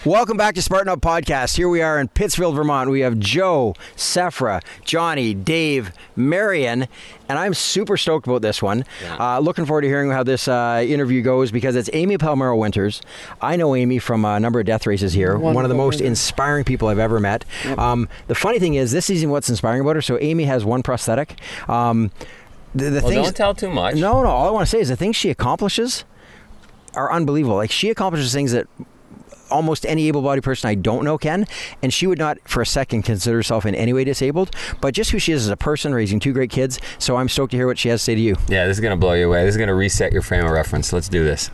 Welcome back to Spartan Up Podcast. Here we are in Pittsfield, Vermont. We have Joe, Sefra, Johnny, Dave, Marion, and I'm super stoked about this one. Yeah. Looking forward to hearing how this interview goes because it's Amy Palmero-Winters. I know Amy from a number of death races here. Wonderful. One of the most inspiring people I've ever met. Yep. The funny thing is, this isn't what's inspiring about her. So Amy has one prosthetic. Don't tell too much. No. All I want to say is the things she accomplishes are unbelievable. Like, she accomplishes things that almost any able-bodied person I don't know can, and she would not for a second consider herself in any way disabled, but just who she is as a person, raising two great kids. So I'm stoked to hear what she has to say to you. Yeah, this is going to blow you away. This is going to reset your frame of reference. Let's do this.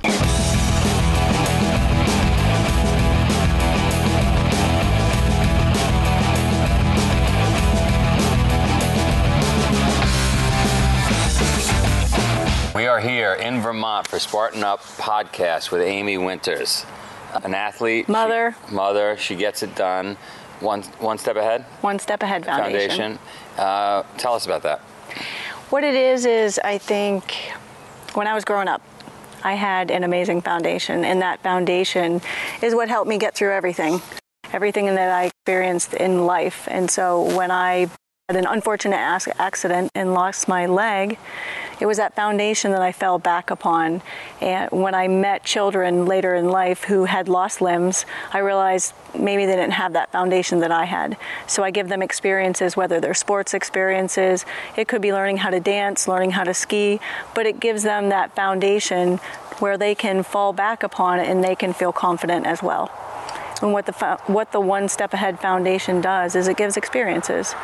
We are here in Vermont for Spartan Up Podcast with Amy Winters. An athlete, mother. She gets it done. One step ahead. One Step Ahead Foundation. Tell us about that. What it is I think when I was growing up, I had an amazing foundation, and that foundation is what helped me get through everything that I experienced in life. And so when I had an unfortunate accident and lost my leg, it was that foundation that I fell back upon. And when I met children later in life who had lost limbs, I realized maybe they didn't have that foundation that I had. So I give them experiences, whether they're sports experiences, it could be learning how to dance, learning how to ski, but it gives them that foundation where they can fall back upon it and they can feel confident as well. And what the One Step Ahead Foundation does is it gives experiences.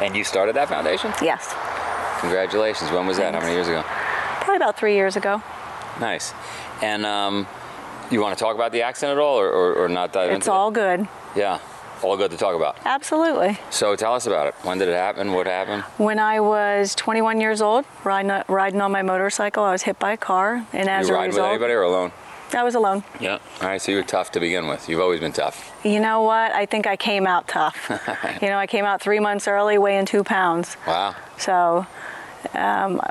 And you started that foundation? Yes. Congratulations. When was that? Thanks. How many years ago? Probably about 3 years ago. Nice. And you want to talk about the accident at all or not dive into it? It's all good. Yeah. All good to talk about. Absolutely. So tell us about it. When did it happen? What happened? When I was 21 years old, riding on my motorcycle, I was hit by a car. And as You a ride result, with anybody or alone? I was alone. Yeah. All right. So you were tough to begin with. You've always been tough. You know what? I think I came out tough. I came out 3 months early, weighing 2 pounds. Wow. So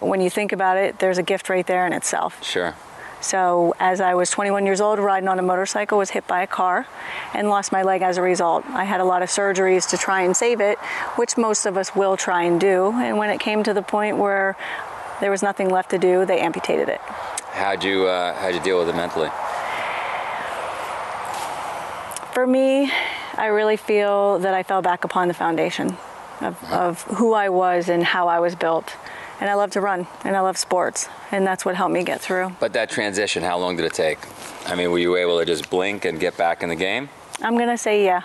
when you think about it, there's a gift right there in itself. Sure. So as I was 21 years old, riding on a motorcycle, was hit by a car and lost my leg as a result. I had a lot of surgeries to try and save it, which most of us will try and do. And when it came to the point where there was nothing left to do, they amputated it. How'd you deal with it mentally? For me, I really feel that I fell back upon the foundation of who I was and how I was built. And I love to run, and I love sports, and that's what helped me get through. But that transition, how long did it take? I mean, were you able to just blink and get back in the game? I'm going to say yeah.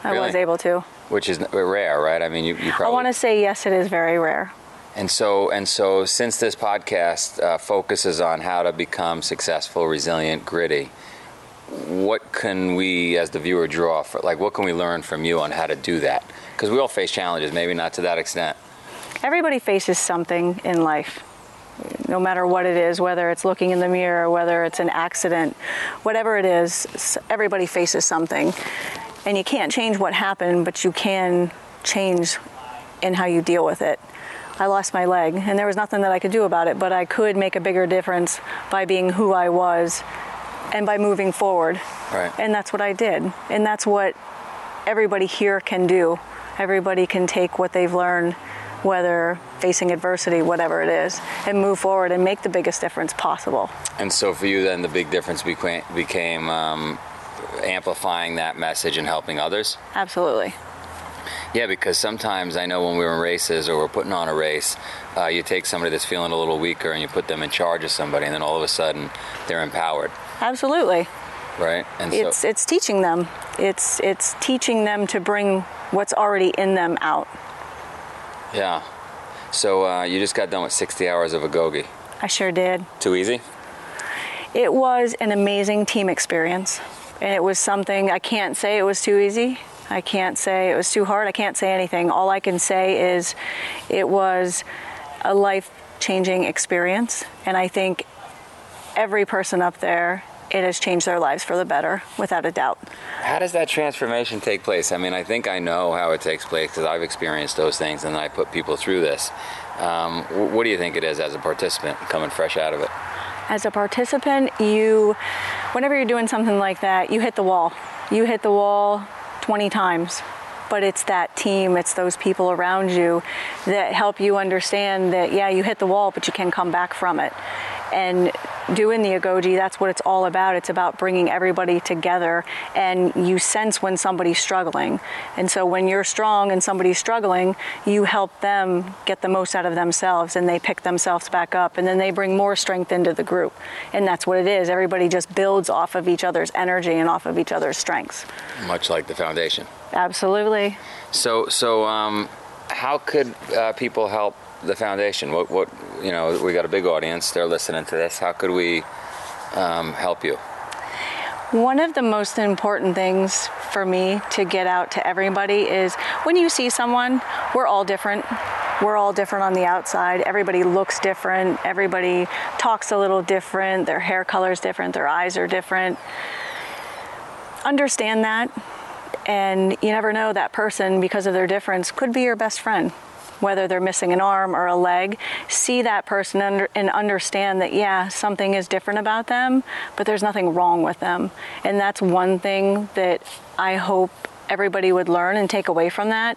I Really? was able to. Which is rare, right? I mean, you probably... I want to say yes, it is very rare. And so since this podcast focuses on how to become successful, resilient, gritty, what can we, as the viewer, draw for? Like, what can we learn from you on how to do that? Because we all face challenges, maybe not to that extent. Everybody faces something in life, no matter what it is, whether it's looking in the mirror, whether it's an accident, whatever it is, everybody faces something. And you can't change what happened, but you can change in how you deal with it. I lost my leg, and there was nothing that I could do about it, but I could make a bigger difference by being who I was and by moving forward. Right. And that's what I did. And that's what everybody here can do. Everybody can take what they've learned, whether facing adversity, whatever it is, and move forward and make the biggest difference possible. And so for you then, the big difference became amplifying that message and helping others? Absolutely. Yeah, because sometimes I know when we're in races or we're putting on a race, you take somebody that's feeling a little weaker and you put them in charge of somebody, and then all of a sudden they're empowered. Absolutely. Right? And It's teaching them. It's teaching them to bring what's already in them out. Yeah. So you just got done with 60 hours of Agoge. I sure did. Too easy? It was an amazing team experience. And it was something, I can't say it was too easy. I can't say it was too hard. I can't say anything. All I can say is it was a life-changing experience. And I think every person up there, it has changed their lives for the better, without a doubt. How does that transformation take place? I mean, I think I know how it takes place because I've experienced those things and I put people through this. What do you think it is as a participant coming fresh out of it? As a participant, whenever you're doing something like that, you hit the wall. You hit the wall 20 times, but it's that team, it's those people around you that help you understand that, yeah, you hit the wall, but you can come back from it. And doing the Agoge, that's what it's all about. It's about bringing everybody together, and you sense when somebody's struggling. And so when you're strong and somebody's struggling, you help them get the most out of themselves, and they pick themselves back up, and then they bring more strength into the group. And that's what it is. Everybody just builds off of each other's energy and off of each other's strengths. Much like the foundation. Absolutely. So how could people help the foundation? What you know, we got a big audience. They're listening to this. How could we help you? One of the most important things for me to get out to everybody is when you see someone, we're all different. We're all different on the outside. Everybody looks different. Everybody talks a little different. Their hair color is different. Their eyes are different. Understand that. And you never know, that person, because of their difference, could be your best friend. Whether they're missing an arm or a leg, see that person and understand that, yeah, something is different about them, but there's nothing wrong with them. And that's one thing that I hope everybody would learn and take away from that.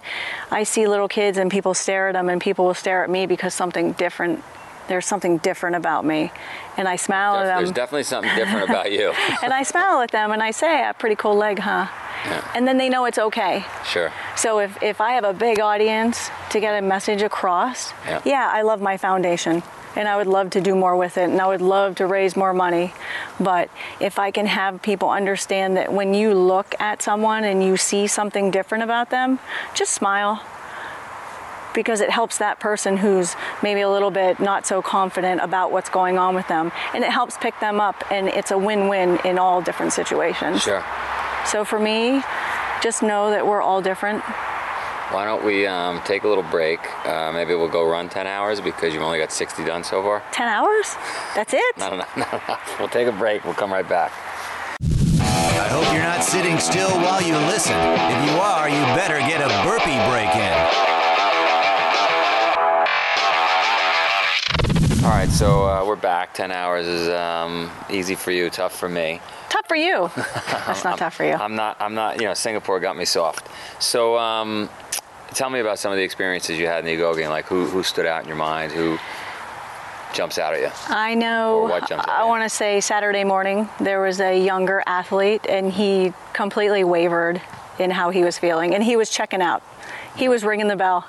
I see little kids and people stare at them, and people will stare at me because there's something different about me. And I smile at them. There's definitely something different about you. And I smile at them and I say, a pretty cool leg, huh? Yeah. And then they know it's okay. Sure. So if I have a big audience to get a message across, yeah, I love my foundation, and I would love to do more with it, and I would love to raise more money. But if I can have people understand that when you look at someone and you see something different about them, just smile. Because it helps that person who's maybe a little bit not so confident about what's going on with them. And it helps pick them up, and it's a win-win in all different situations. Sure. So for me, just know that we're all different. Why don't we take a little break? Maybe we'll go run 10 hours because you've only got 60 done so far. 10 hours? That's it? Not enough. We'll take a break. We'll come right back. I hope you're not sitting still while you listen. If you are, you better get a burpee break in. All right, so we're back. 10 hours is easy for you, tough for me. Tough for you. That's not tough for you. I'm not, you know, Singapore got me soft. So tell me about some of the experiences you had in the Agoge, and like who stood out in your mind, who jumps out at you? I know, or what jumps out at I you? want to say Saturday morning, there was a younger athlete, and he completely wavered in how he was feeling, and he was checking out. He was ringing the bell.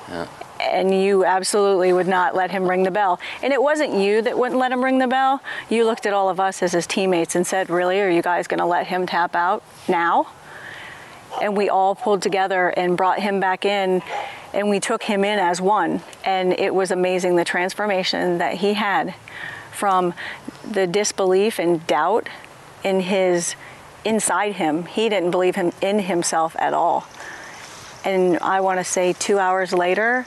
Yeah. And you absolutely would not let him ring the bell. And it wasn't you that wouldn't let him ring the bell. You looked at all of us as his teammates and said, really, are you guys going to let him tap out now? And we all pulled together and brought him back in, and we took him in as one. And it was amazing, the transformation that he had from the disbelief and doubt inside him. He didn't believe him in himself at all. And I want to say 2 hours later,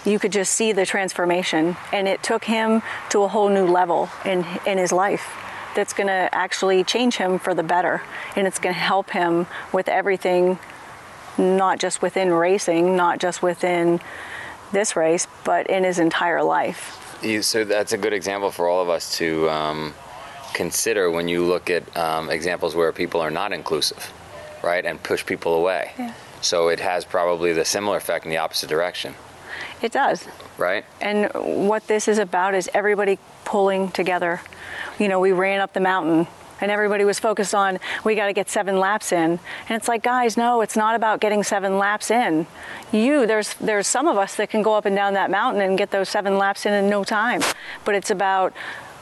you could just see the transformation, and it took him to a whole new level in his life that's going to actually change him for the better, and it's going to help him with everything, not just within racing, not just within this race, but in his entire life. So that's a good example for all of us to consider when you look at examples where people are not inclusive, right, and push people away. Yeah. So it has probably the similar effect in the opposite direction. It does. Right? And what this is about is everybody pulling together. You know, we ran up the mountain, and everybody was focused on, we got to get 7 laps in. And it's like, guys, no, it's not about getting 7 laps in. There's some of us that can go up and down that mountain and get those 7 laps in no time. But it's about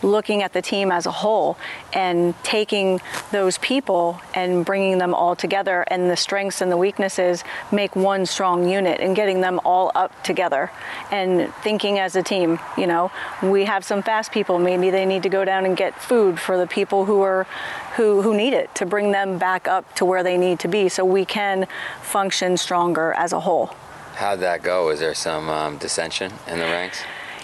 looking at the team as a whole and taking those people and bringing them all together, and the strengths and the weaknesses make one strong unit, and getting them all up together and thinking as a team. You know, we have some fast people, maybe they need to go down and get food for the people who need it, to bring them back up to where they need to be, so we can function stronger as a whole. How'd that go? Is there some dissension in the ranks?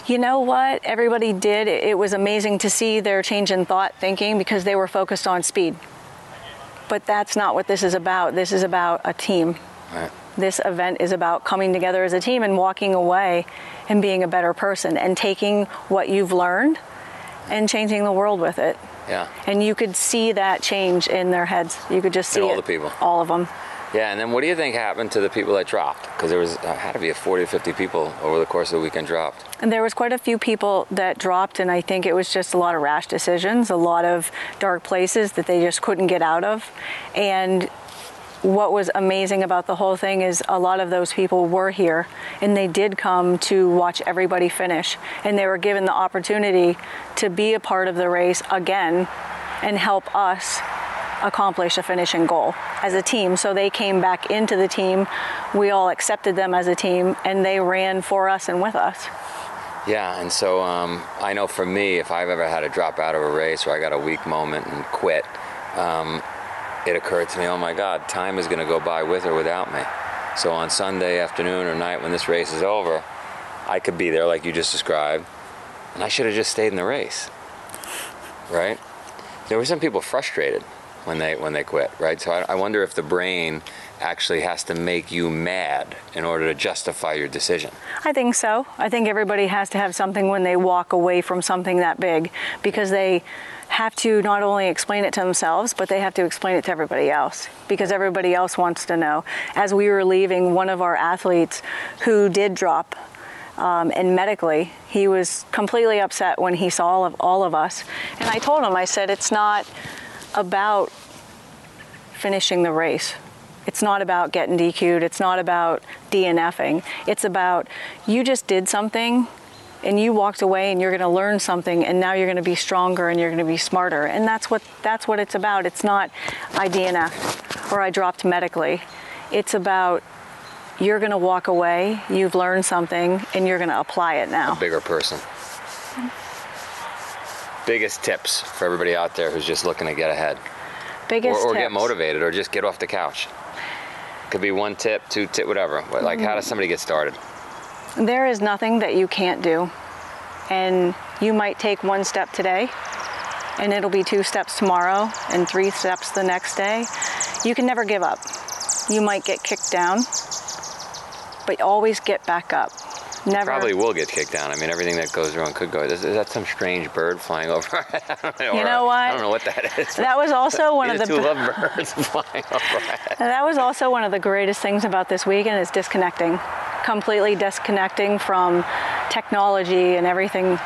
You know what? Everybody did. It was amazing to see their change in thought thinking, because they were focused on speed. But that's not what this is about. This is about a team. Right. This event is about coming together as a team and walking away and being a better person and taking what you've learned and changing the world with it. Yeah. And you could see that change in their heads. You could just see all it. the people. All of them. Yeah, and then what do you think happened to the people that dropped? Because there was had to be 40 or 50 people over the course of the weekend dropped. And there was quite a few people that dropped, and I think it was just a lot of rash decisions, a lot of dark places that they just couldn't get out of. And what was amazing about the whole thing is a lot of those people were here, and they did come to watch everybody finish, and they were given the opportunity to be a part of the race again and help us accomplish a finishing goal as a team. So they came back into the team, we all accepted them as a team, and they ran for us and with us. Yeah, and so I know for me, if I've ever had to drop out of a race or I got a weak moment and quit, it occurred to me, oh my God, time is going to go by with or without me. So on Sunday afternoon or night when this race is over, I could be there like you just described, and I should have just stayed in the race, right? There were some people frustrated when they quit, right? So I wonder if the brain actually has to make you mad in order to justify your decision. I think so. I think everybody has to have something when they walk away from something that big, because they have to not only explain it to themselves, but they have to explain it to everybody else, because everybody else wants to know. As we were leaving, one of our athletes who did drop, and medically, he was completely upset when he saw all of us. And I told him, I said, it's not about finishing the race. It's not about getting DQ'd. It's not about DNFing. It's about you just did something and you walked away and you're going to learn something, and now you're going to be stronger and you're going to be smarter. And that's what it's about. It's not I DNF'd or I dropped medically. It's about you're going to walk away, you've learned something, and you're going to apply it now. A bigger person. Biggest tips for everybody out there who's just looking to get ahead. Biggest or tips. Get motivated, or just get off the couch. Could be one tip, two tip, whatever. Like, how does somebody get started? There is nothing that you can't do. And you might take one step today, and it'll be 2 steps tomorrow, and 3 steps the next day. You can never give up. You might get kicked down, but always get back up. Never. Probably will get kicked down. I mean, everything that goes wrong could go. Is that some strange bird flying over? You know what? I don't know what that is. That was also one of the two lovebirds flying over. That was also one of the greatest things about this weekend is disconnecting. Completely disconnecting from technology and everything.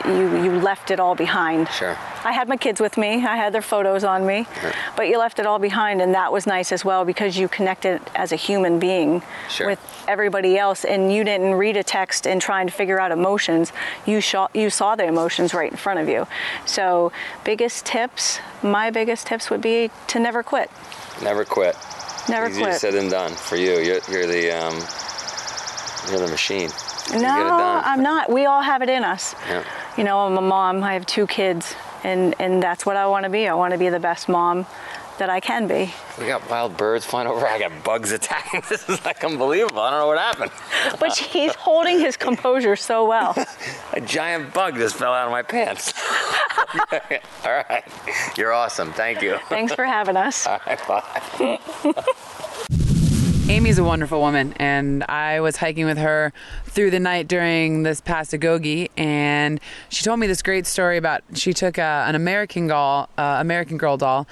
You left it all behind. Sure. I had my kids with me. I had their photos on me. Sure. But you left it all behind, and that was nice as well, because you connected as a human being with everybody else, and you didn't read a text and trying to figure out emotions. You saw the emotions right in front of you. So my biggest tips would be to never quit. Never quit. Never Easier quit. said than done for you. You're the machine. No, I'm not. We all have it in us. Yeah. You know, I'm a mom. I have 2 kids, and that's what I want to be. I want to be the best mom that I can be. We got wild birds flying over. I got bugs attacking. This is like unbelievable. I don't know what happened. But he's holding his composure so well. A giant bug just fell out of my pants. All right. You're awesome. Thank you. Thanks for having us. All right, bye. Amy's a wonderful woman, and I was hiking with her through the night during this past Agoge, and she told me this great story about she took an American Girl doll,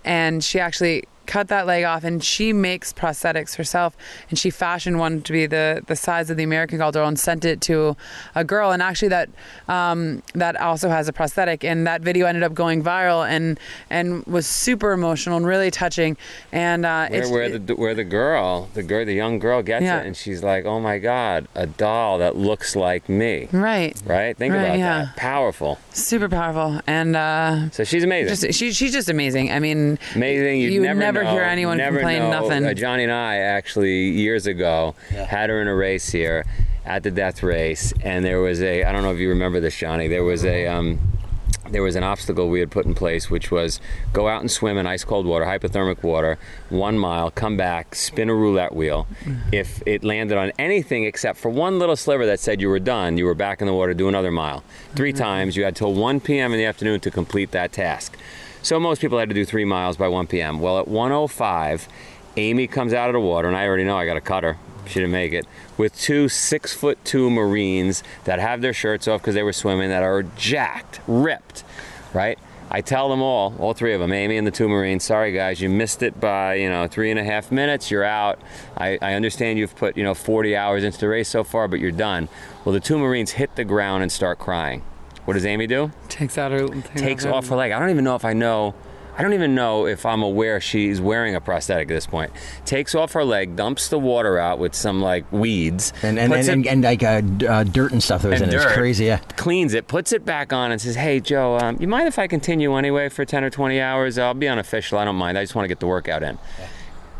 and she actually cut that leg off, and she makes prosthetics herself, and she fashioned one to be the size of the American Girl doll and sent it to a girl, and actually that also has a prosthetic, and that video ended up going viral and was super emotional and really touching. And where the young girl gets it, and she's like, oh my God, a doll that looks like me. Right. Think about that. Powerful. Super powerful. And so she's amazing. She's just amazing. I mean, amazing. You never hear anyone complain nothing. Johnny and I actually years ago had her in a race here at the death race, and there was I don't know if you remember this, Johnny. There was an obstacle we had put in place, which was go out and swim in ice cold water, hypothermic water, 1 mile, come back, spin a roulette wheel. If it landed on anything except for one little sliver that said you were done, you were back in the water, do another mile. 3 times. You had till 1 p.m. in the afternoon to complete that task. So most people had to do 3 miles by 1 p.m. Well, at 1:05, Amy comes out of the water, and I already know I got to cut her. She didn't make it. With 2 6'2" Marines that have their shirts off because they were swimming, that are jacked, ripped, right? I tell them all three of them, Amy and the two Marines, sorry guys, you missed it by 3.5 minutes, you're out. I understand you've put 40 hours into the race so far, but you're done. Well, the two Marines hit the ground and start crying. What does Amy do? Takes off her leg. I don't even know if I'm aware she's wearing a prosthetic at this point. Takes off her leg, dumps the water out with some like weeds and like dirt and stuff that was in it. It's crazy. Yeah. Cleans it, puts it back on, and says, "Hey Joe, you mind if I continue anyway for 10 or 20 hours? I'll be unofficial. I don't mind. I just want to get the workout in." Yeah.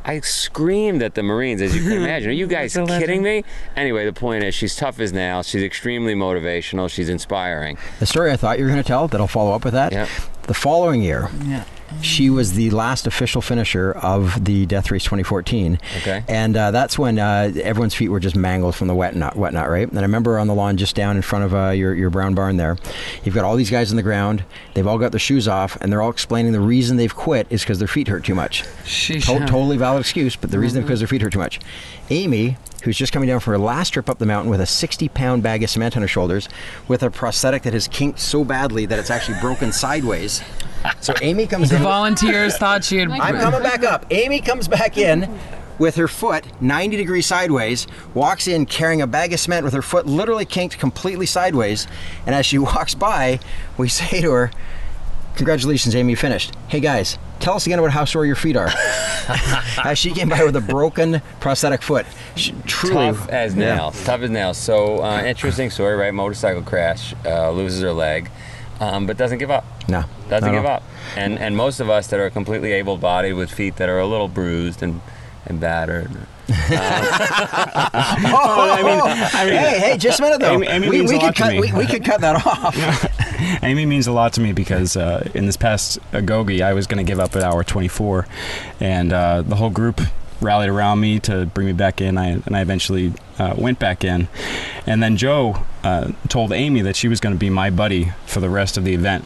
I screamed at the Marines, as you can imagine. Are you guys kidding me? Anyway, the point is, she's tough as nails. She's extremely motivational. She's inspiring. The story I thought you were going to tell, that'll follow up with that. Yep. The following year, she was the last official finisher of the Death Race 2014. Okay. And that's when everyone's feet were just mangled from the whatnot, right? And I remember on the lawn just down in front of your brown barn there, you've got all these guys on the ground. They've all got their shoes off, and they're all explaining the reason they've quit is because their feet hurt too much. Totally valid excuse, but the reason is because their feet hurt too much. Amy, who's just coming down for her last trip up the mountain with a 60-pound bag of cement on her shoulders, with a prosthetic that has kinked so badly that it's actually broken sideways. So Amy comes in. The volunteers thought she had... I'm coming back up. Amy comes back in with her foot 90 degrees sideways, walks in carrying a bag of cement with her foot literally kinked completely sideways, and as she walks by, we say to her, "Congratulations, Amy, you finished. Hey guys, tell us again about how sore your feet are." As she came by with a broken prosthetic foot. Truly tough as nails. Tough as nails. So interesting story, right? Motorcycle crash, loses her leg, but doesn't give up. No. Doesn't give up. And most of us that are completely able-bodied with feet that are a little bruised and battered. Hey, just a minute though. Amy means a lot to me. We could cut that off. Amy means a lot to me because in this past Agoge, I was going to give up at hour 24, and the whole group rallied around me to bring me back in, and I eventually went back in. And then Joe told Amy that she was going to be my buddy for the rest of the event.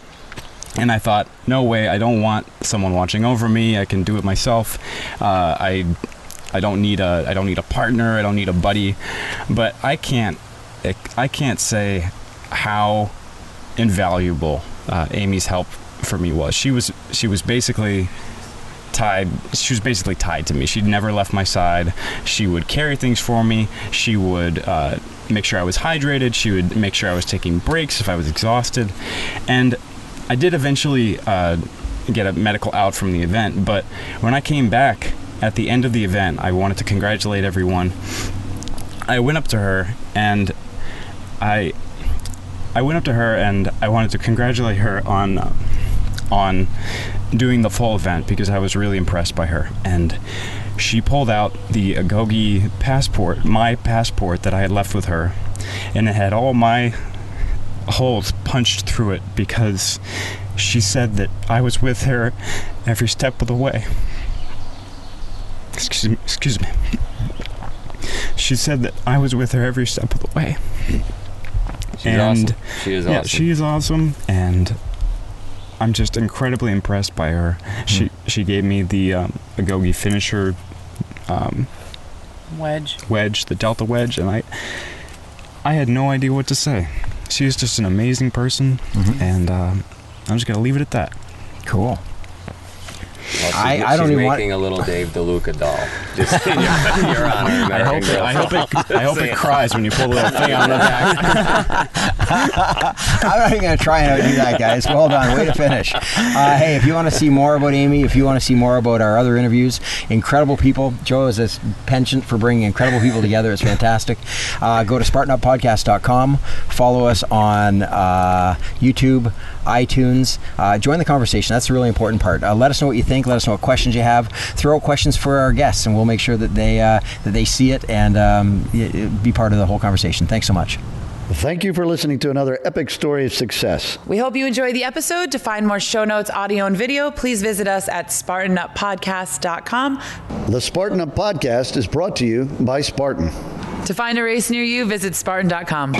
And I thought, no way, I don't want someone watching over me. I can do it myself. I don't need a partner. I don't need a buddy. But I can't say how invaluable Amy's help for me was. She was basically tied to me. She'd never left my side. She would carry things for me. She would make sure I was hydrated. She would make sure I was taking breaks if I was exhausted. And I did eventually get a medical out from the event, but when I came back at the end of the event, I wanted to congratulate everyone. I went up to her and I wanted to congratulate her on doing the full event because I was really impressed by her. And she pulled out the Agoge passport, my passport that I had left with her, and it had all my holes punched through it because she said that I was with her every step of the way. Excuse me. She said that I was with her every step of the way. She's awesome. She is awesome. Yeah, she is awesome, and I'm just incredibly impressed by her. She gave me the Agoge finisher wedge, the Delta wedge, and I had no idea what to say. She's just an amazing person, and I'm just going to leave it at that. Cool. Well, I don't she's even making a little Dave Deluca doll. Just in your honor. I hope it cries when you pull the little thing on the back. I'm not even going to try and do that, guys. Well done. Way to finish. Hey, if you want to see more about Amy, if you want to see more about our other interviews, incredible people. Joe is a penchant for bringing incredible people together. It's fantastic. Go to SpartanUpPodcast.com. Follow us on YouTube, iTunes. Join the conversation. That's the really important part. Let us know what you think. Let us know what questions you have. Throw out questions for our guests, and we'll make sure that they see it and be part of the whole conversation. Thanks so much. Thank you for listening to another epic story of success. We hope you enjoyed the episode. To find more show notes, audio, and video, please visit us at SpartanUpPodcast.com. The Spartan Up Podcast is brought to you by Spartan. To find a race near you, visit Spartan.com.